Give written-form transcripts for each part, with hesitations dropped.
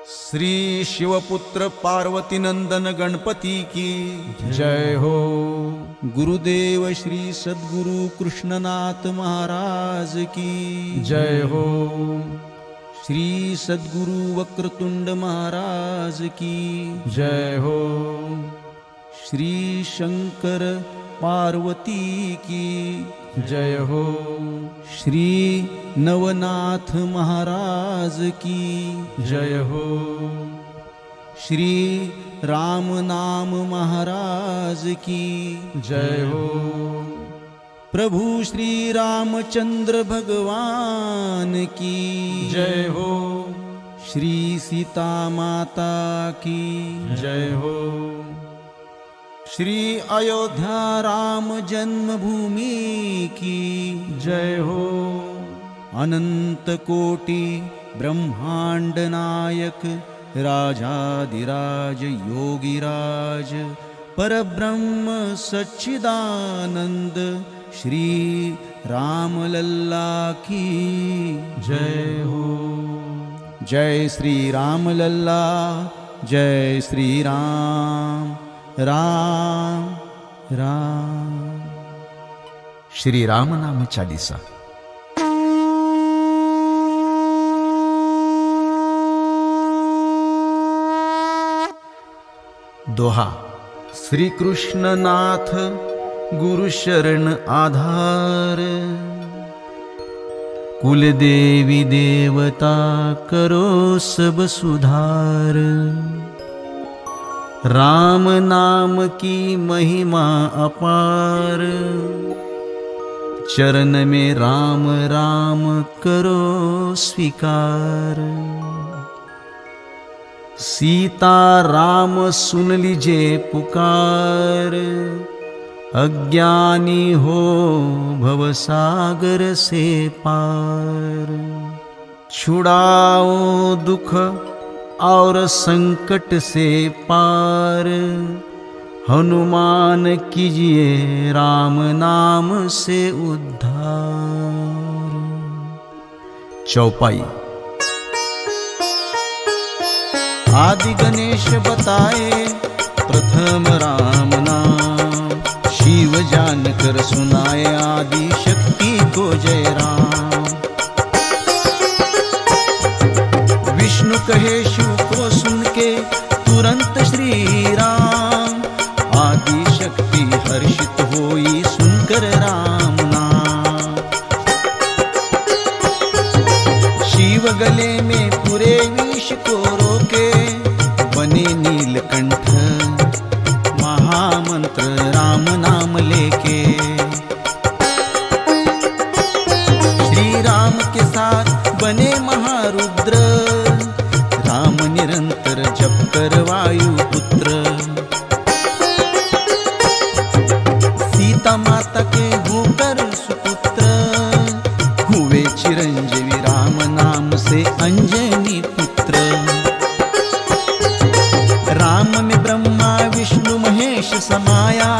श्री शिवपुत्र पार्वती नंदन गणपति की जय हो। गुरुदेव श्री सद्गुरु कृष्णनाथ महाराज की जय हो। श्री सद्गुरु वक्रतुंड महाराज की जय हो। श्री शंकर पार्वती की जय हो। श्री नवनाथ महाराज की जय हो। श्री राम नाम महाराज की जय हो। प्रभु श्री रामचंद्र भगवान की जय हो। श्री सीता माता की जय हो। श्री अयोध्या राम जन्मभूमि की जय हो। अनंत कोटि ब्रह्मांड नायक राजाधिराज योगिराज परब्रह्म सच्चिदानंद श्री रामलल्ला की जय हो। जय श्री रामलल्ला, जय श्री राम राम राम। श्री राम नाम चालीसा। दोहा। श्री कृष्णनाथ गुरु शरण आधार, कुल देवी देवता करो सब सुधार। राम नाम की महिमा अपार, चरण में राम राम करो स्वीकार। सीता राम सुन लीजिए पुकार, अज्ञानी हो भवसागर से पार। छुड़ाओ दुख और संकट से पार, हनुमान कीजिए राम नाम से उद्धार। चौपाई। आदि गणेश बताए प्रथम राम नाम, शिव जान कर सुनाए आदि शक्ति को जय राम। विष्णु कहे शिव को सुन के तुरंत श्री राम, आदि शक्ति हर्षित होई सुनकर राम नाम। शिव गले में पूरे विष को रोके बने नीलकंठ, महामंत्र राम नाम लेके। श्री राम के साथ बने महारुद्र, राम निरंतर जप कर वायु पुत्र। सीता माता के होकर सुपुत्र, हुए चिरंजीवी राम नाम से अंजनी पुत्र। राम में ब्रह्मा विष्णु महेश समाया,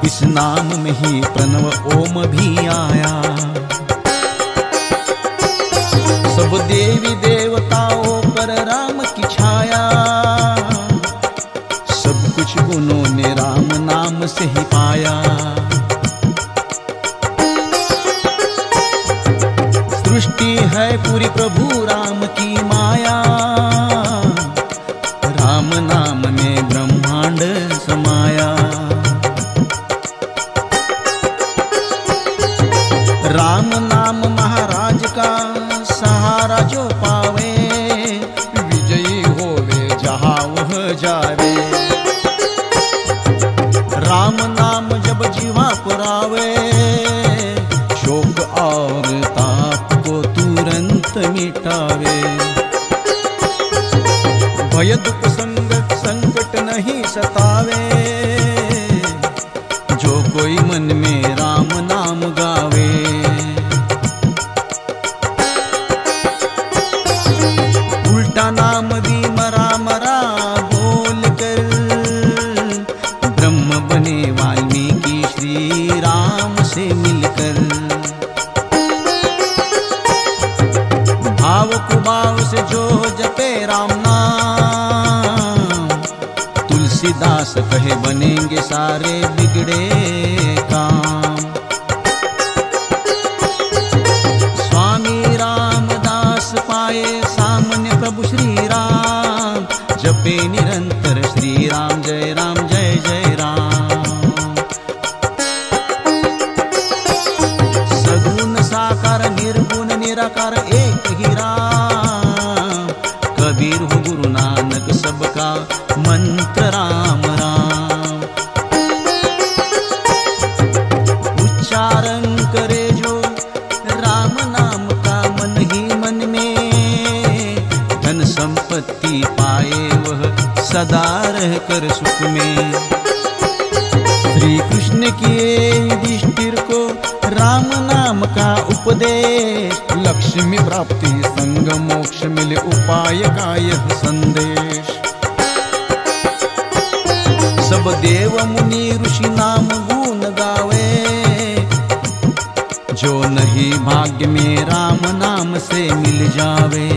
इस नाम में ही प्रणव ओम भी आया। सब देवी देवताओं पर राम की छाया, सब कुछ उन्होंने राम नाम से ही पाया। सृष्टि है पूरी प्रभु राम की माया, राम नाम में ब्रह्मांड समाया। राम नाम महाराज का सहारा जो पावे, विजयी होवे जहाँ वह जावे। राम नाम जब जीवा पुरावे, शोक और ताप को तुरंत मिटावे। भय दुख संकट नहीं सतावे, जो कोई मन में राम नाम गावे। उल्टा नाम भी मरा मरा बोल कर, ब्रह्म बने वाल्मीकि श्री राम से मिलकर। भाव कुभाव से जो जपे राम नाम, तुलसीदास कहे बनेंगे सारे बिगड़े काम। स्वामी रामदास पाए सामने प्रभु श्री राम, जपे निरंतर श्री राम जय जय राम। सगुण साकार निर्गुण निराकार एक ही राम, कबीर हो गुरु नानक सबका मंत्र राम राम। उच्चारण करे जो राम नाम का मन ही मन में, धन संपत्ति पाए वह सदा रह कर सुख में। श्री कृष्ण किए युधिष्ठिर को राम नाम का उपदेश, लक्ष्मी प्राप्ति संग मोक्ष मिले उपाय का यह संदेश। सब देव मुनि ऋषि नाम गुण गावे, जो नहीं भाग्य में राम नाम से मिल जावे।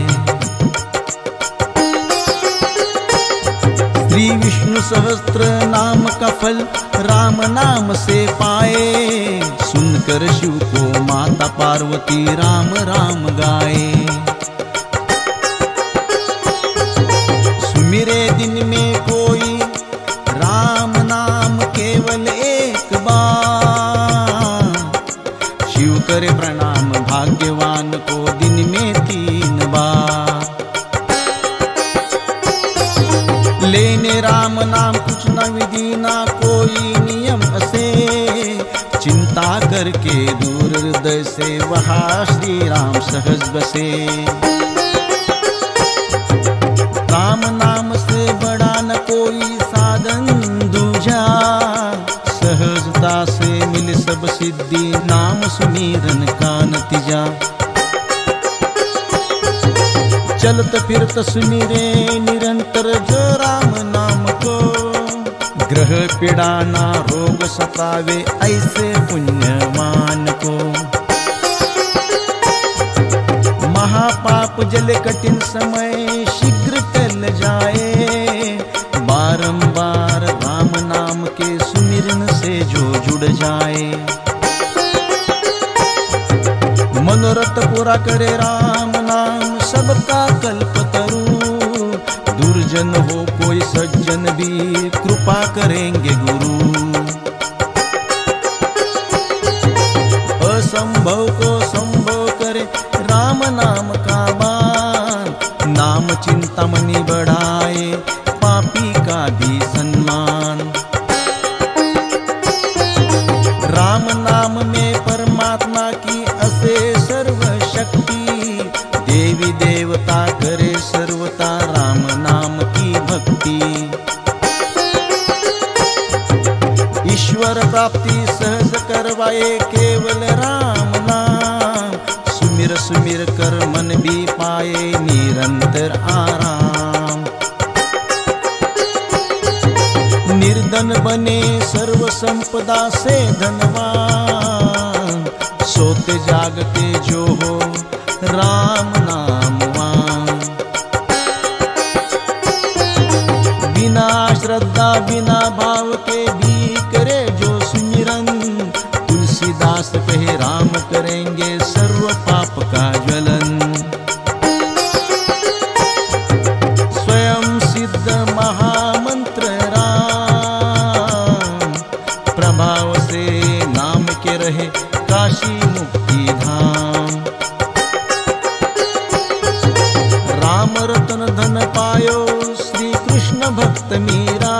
श्री विष्णु सहस्त्र नाम का फल राम नाम से पाए, सुनकर शिव को माता पार्वती राम राम गाए। सुमिरे दिन में कोई राम नाम केवल एक बार, शिव करे प्रणाम भाग्यवान को दिन में 3 बार। लेने राम नाम कुछ न विधि ना कोई नियम असे, चिंता करके दूर हृदय से वहाँ श्री राम सहज बसे। राम नाम से बड़ा न कोई साधन दूजा, सहजता से मिल सब सिद्धि नाम सुमिरन का नतीजा। चलत फिरत सुमिरे निरंतर जो राम नाम को, ग्रह पीड़ा ना रोग सतावे ऐसे पुण्यवान को। महापाप जले कठिन समय शीघ्र टल जाए, बारंबार राम नाम के सुमिरन से जो जुड़ जाए। मनोरथ पूरा करे राम नाम सबका कल्पतरू, दुर्जन हो कोई सज्जन भी कृपा करेंगे गुरु। असंभव को संभव करे राम नाम का बान, नाम चिंतामणि बढ़ाए पापी का भी सम्मान। राम नाम में परमात्मा की असे सर्व शक्ति, देवी देवता करे सर्वता राम नाम की भक्ति। ईश्वर प्राप्ति सहज करवाए केवल राम नाम, सुमिर सुमिर कर मन भी पाए निरंतर आराम। निर्धन बने सर्व संपदा से धनवान, सोते जागते जो हो राम नामवान। बिना श्रद्धा बिना भाव के भी करे जो सुमिरन, तुलसीदास कहे राम करेंगे सर्व पाप का ज्वलन। स्वयं सिद्ध महामंत्र राम, प्रभाव से नाम के रहे काशी मुक्ति धाम। राम रतन धन पायो श्री कृष्ण भक्त मीरा,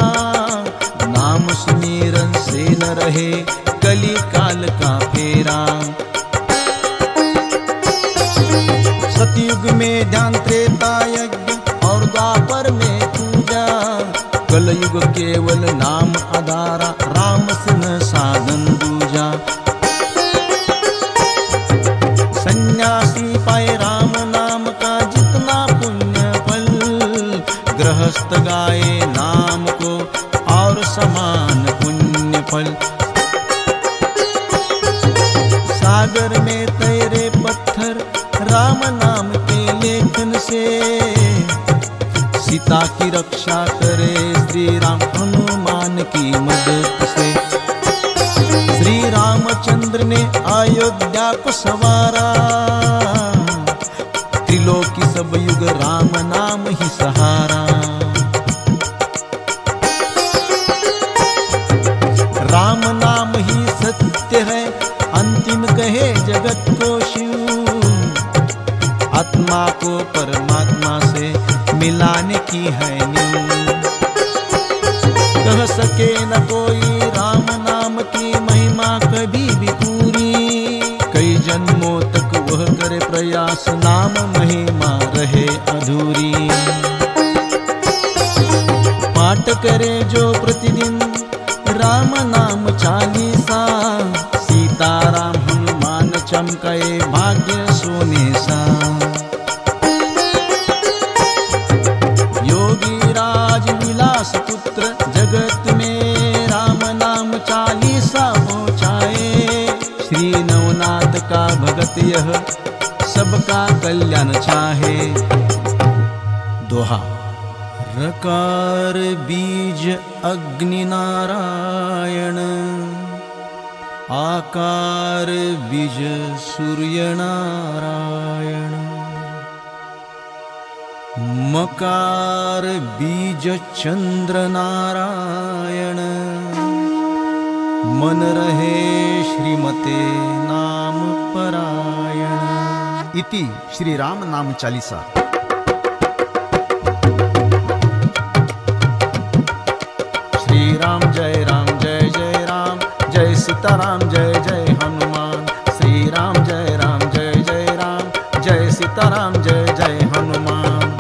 नाम सुमिरन से न रहे कली काल का फेरा। सतयुग में ध्यान त्रेता यज्ञ और द्वापर में पूजा, कलयुग केवल नाम आधारा राम सिन साधन दूजा। सन्यासी पाए राम नाम का जितना पुण्य फल, गृहस्थ गाए नाम को और समान पुण्य फल। सागर में तैरे पत्थर राम नाम के ले सीता की रक्षा करे श्री राम हनुमान की मदद से। श्री रामचंद्र ने अयोध्या को संवारा, त्रिलोकी सब युग राम नाम ही सहारा। राम नाम ही सत्य है, अंतिम कहे जगत को शिव। आत्मा को परमात्मा से मिलाने की है नींव। कह सके न कोई राम नाम की महिमा कभी भी पूरी। कई जन्मों तक वह करे प्रयास, नाम महिमा रहे अधूरी। पाठ करे जो प्रतिदिन राम नाम चालीसा। सीताराम हनुमान चमकाए भाग्य सोने सा। योगी राज विलास पुत्र जगत में राम नाम चालीसा पहुँचाए। श्री नवनाथ का भगत यह सबका कल्याण चाहे। दोहा। रकार बीज अग्नि नारायण, आकार बीज सूर्य नारायण। मकार बीज चंद्र नारायण, मन रहे श्रीमते नाम परायण। इति श्री राम नाम चालीसा। श्री राम जय जय राम, जय सीताराम जय जय हनुमान। श्री राम जय जय राम, जय सीताराम जय जय हनुमान।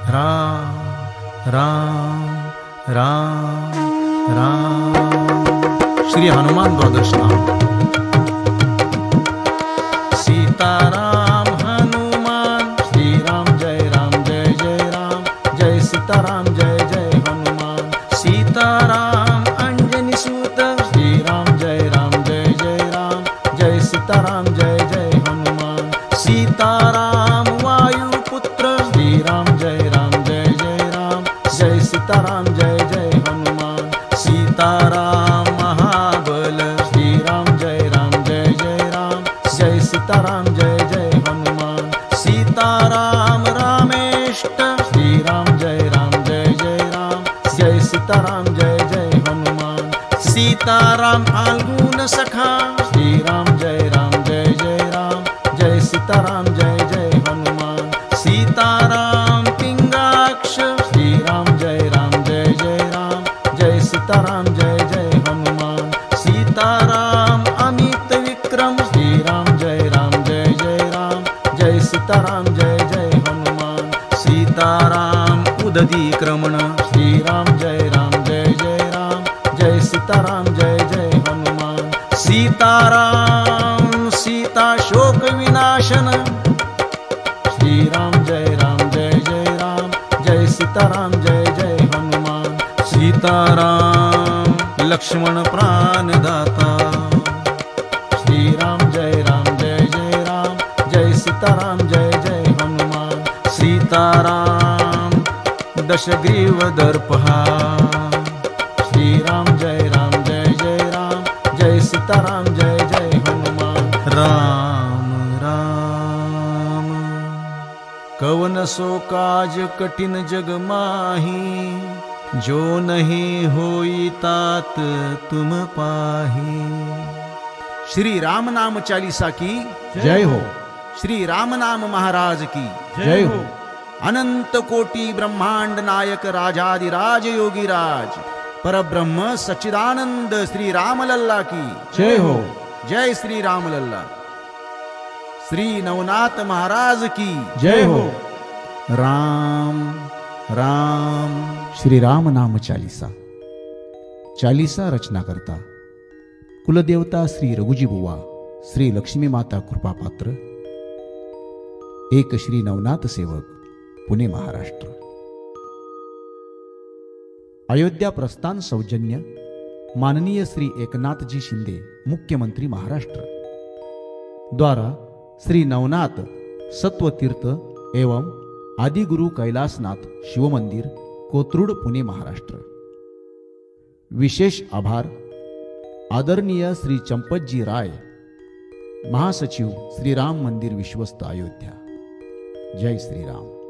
राम राम राम राम। श्री हनुमान द्वादश नाम। सीताराम हनुमान, श्री राम जय जय राम, जय सीताराम जय जय हनुमान। सीताराम अंजनी सूत, श्री राम जय जय राम, जय सीताराम जय जय हनुमान। सीताराम वायु पुत्र, श्री राम जय जय राम, जय सीताराम जय जय हनुमान। सीताराम महाबल, श्री राम जय जय राम, जय सीताराम जय जय हनुमान। सीताराम रामेष्ट, श्री राम जय जय राम, जय सीताराम जय जय हनुमान। सीताराम फाल्गुन सखा, श्री राम जय जय राम, जय सीताराम जय जय हनुमान। सीताराम पिंगाक्ष, श्री राम जय जय राम, जय सीताराम जय जय हनुमान। सीताराम अमित विक्रम, श्री राम जय जय राम, जय सीताराम जय जय हनुमान। सीताराम उदधी क्रमण, श्री राम जय जय राम, जय सीताराम जय जय हनुमान। सीताराम सीता शोक विनाशन, श्री राम जय जय राम, जय सीताराम जय जय हनुमान। सीताराम लक्ष्मण प्राणदाता, श्री राम जय जय राम, जय सीताराम जय जय हनुमान। सीताराम दशग्रीव दर्पहा, श्री राम जय जय राम, जय सीताराम जय जय हनुमान। राम राम कवन सो काज कठिन जग माही, जो नहीं होई तात तुम पाही। श्री राम नाम चालीसा की जय हो। श्री राम नाम महाराज की जय हो। अनंत कोटि ब्रह्मांड नायक राजाधिराज योगीराज परब्रह्म सच्चिदानंद श्री राम लल्ला की जय हो। जय श्री राम लल्ला। श्री नवनाथ महाराज की जय हो। राम राम। श्री राम नाम चालीसा। चालीसा रचना करता कुलदेवता श्री रघुजी बुवा, श्री लक्ष्मी माता कृपापात्र, एक श्री नवनाथ सेवक, पुणे महाराष्ट्र। अयोध्या प्रस्थान सौजन्य माननीय श्री एकनाथजी शिंदे, मुख्यमंत्री महाराष्ट्र द्वारा श्री नवनाथ सत्वतीर्थ एवं आदिगुरु कैलासनाथ शिव मंदिर कोथरूड, पुणे, महाराष्ट्र. विशेष आभार आदरणीय श्री चंपतजी राय, महासचिव, श्रीराम मंदिर विश्वस्त, अयोध्या. जय श्रीराम.